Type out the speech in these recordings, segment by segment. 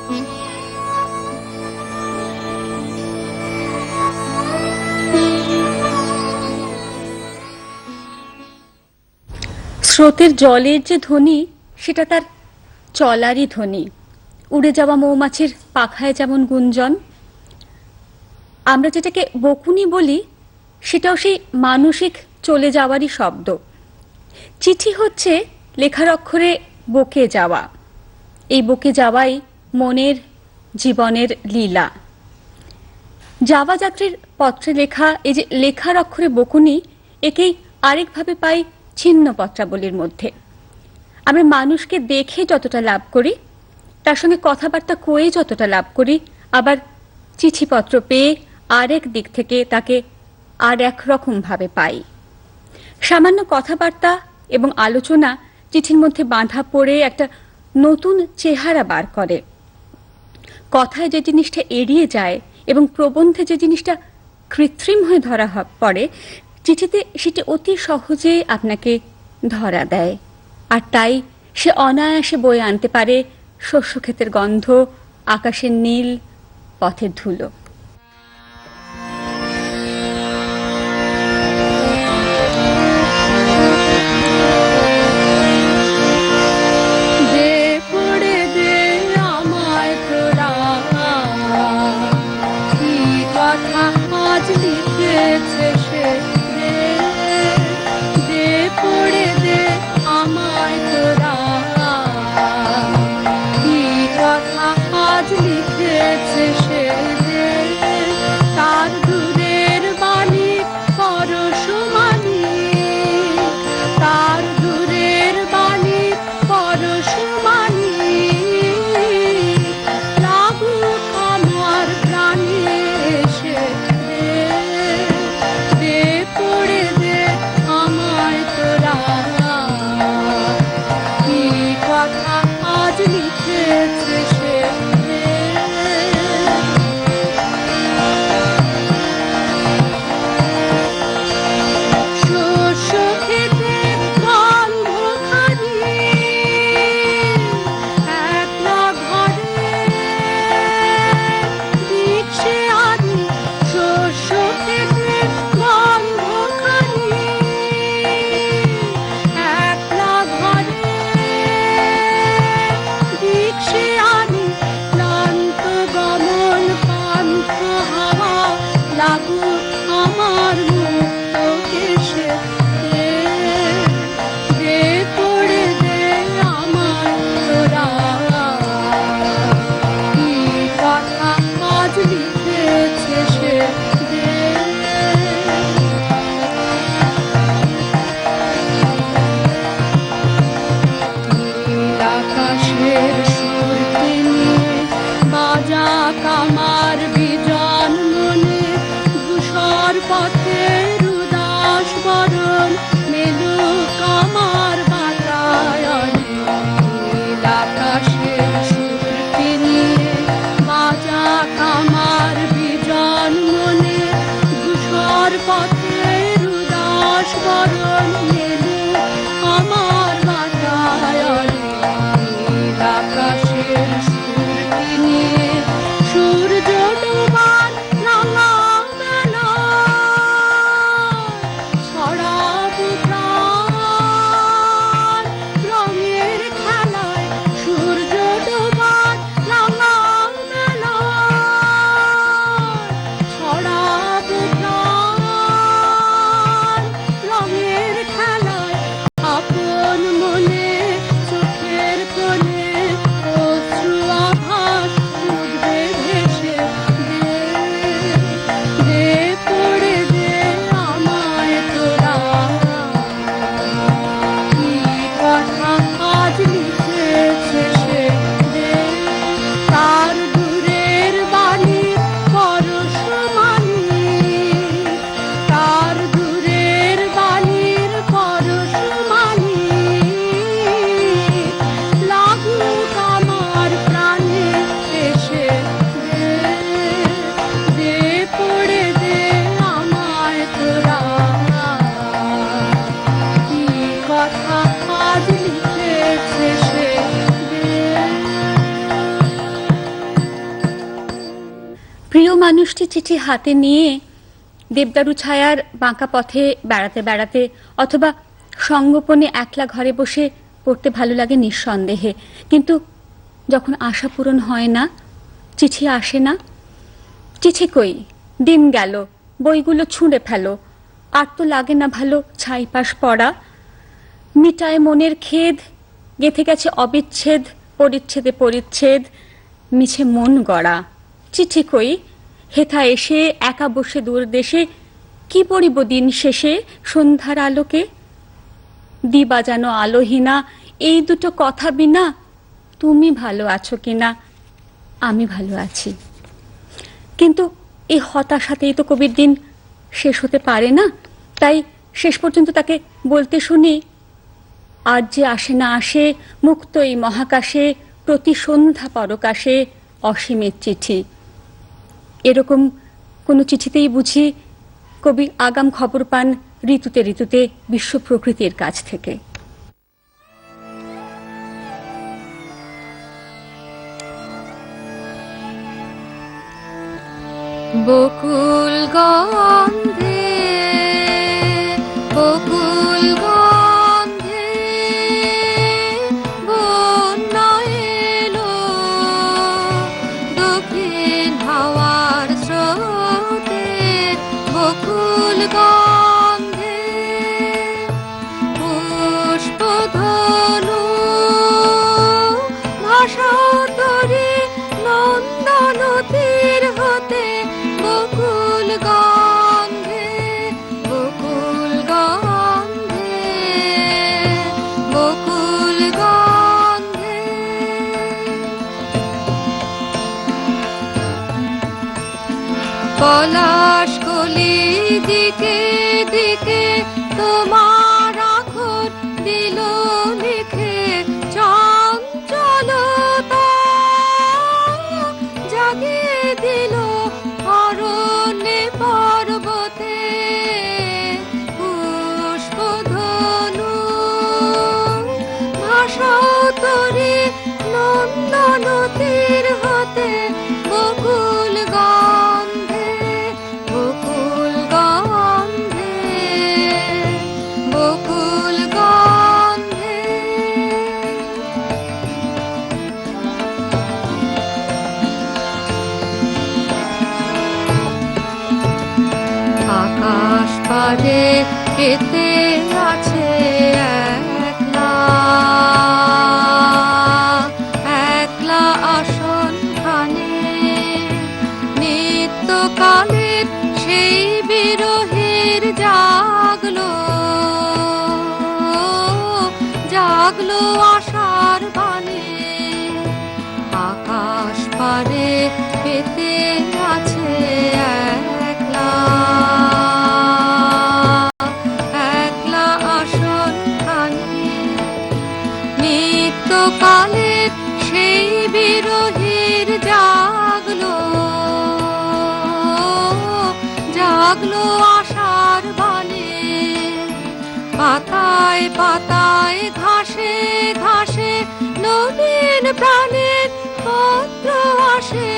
স্রোতের জলের যে ধ্বনি, সেটা তার চলারই ধ্বনি। উড়ে যাওয়া মৌমাছির পাখায় যেমন গুঞ্জন, আমরা যেটাকে বকুনি বলি, সেটাও সেই মানসিক চলে যাওয়ারই শব্দ। চিঠি হচ্ছে লেখার অক্ষরে বকে যাওয়া। এই বকে যাওয়াই মনের জীবনের লীলা। যাওয়া যাত্রীর পত্রে লেখা এই যে লেখার অক্ষরে বকুনি, একেই আরেকভাবে পাই ছিন্ন পত্রাবলীর মধ্যে। আমরা মানুষকে দেখে যতটা লাভ করি, তার সঙ্গে কথাবার্তা কয়ে যতটা লাভ করি, আবার চিঠিপত্র পেয়ে আরেক দিক থেকে তাকে আর একরকম ভাবে পাই। সামান্য কথাবার্তা এবং আলোচনা চিঠির মধ্যে বাঁধা পড়ে একটা নতুন চেহারা বার করে। কথায় যে জিনিসটা এড়িয়ে যায় এবং প্রবন্ধে যে জিনিসটা কৃত্রিম হয়ে ধরা পড়ে, চিঠিতে সেটি অতি সহজে আপনাকে ধরা দেয়। আর তাই সে অনায়াসে বয়ে আনতে পারে শস্যক্ষেতের গন্ধ, আকাশের নীল, পথের ধুলো। লিখেছে সে মানুষটি চিঠি হাতে নিয়ে দেবদারু ছায়ার বাঁকা পথে বেড়াতে বেড়াতে অথবা সঙ্গোপনে একলা ঘরে বসে পড়তে ভালো লাগে নিঃসন্দেহে, কিন্তু যখন আশা পূরণ হয় না, চিঠি আসে না, চিঠি কই, দিন গেল, বইগুলো ছুঁড়ে ফেলো, আর তো লাগে না ভালো ছাইপাশ পড়া, মিটায় মনের খেদ, গেঁথে গেছে অবিচ্ছেদ, পরিচ্ছেদে পরিচ্ছেদ, মিছে মন গড়া। চিঠি কই, হেথা এসে একা বসে দূর দেশে কি পড়িব দিন শেষে সন্ধ্যার আলোকে? দিবাজানো আলোহীনা এই দুটো কথা বিনা তুমি ভালো আছো কিনা? আমি ভালো আছি। কিন্তু এই হতাশাতেই তো কবির দিন শেষ হতে পারে না। তাই শেষ পর্যন্ত তাকে বলতে শুনি, আর যে আসে না আসে মুক্ত এই মহাকাশে প্রতি সন্ধ্যা পরকাশে অসীমের চিঠি। এরকম কোনো চিঠিতেই বুঝি কবি আগাম খবর পান ঋতুতে ঋতুতে বিশ্ব প্রকৃতির কাছ থেকে। বকুল গন্ধে বকুল গন্ধে বন্যা এলো, দক্ষিণ হাওয়ার স্রোতে বকুল গন্ধে পুষ্পধনু ভাষা তরি নন্দন তীর হতে বকুল গন্ধে বকুল গন্ধে বকুল গন্ধে পলাশ কলি দিকে দিকে তোমার আখর দিল লিখে, চঞ্চলতা জাগিয়ে দিল অরণ্যে পর্বতে পুষ্পধনু ভাষা তরি নন্দন তীর হতে বকুল গন্ধে বকুল গন্ধে বকুল গন্ধে। আকাশ পারে পেতে আছে একলা একলা আসন খানে, নিত্যকালের সেই বিরহের জাগলো জাগলো আশার বাণী। আকাশ পারে পেতে আছে একলা একলা আসন খানি, নিত্যকালের সেই বিরহের জাগলো জাগলো আশার বাণী। পাতায় পাতায় ঘাসে ঘাসে নবীন প্রাণের পত্র আসে,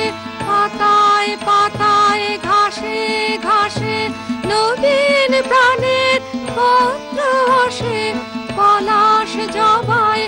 পাতায় পাতায় ঘাসে ঘাসে নবীন প্রাণের পত্র আসে। পলাশ জবায়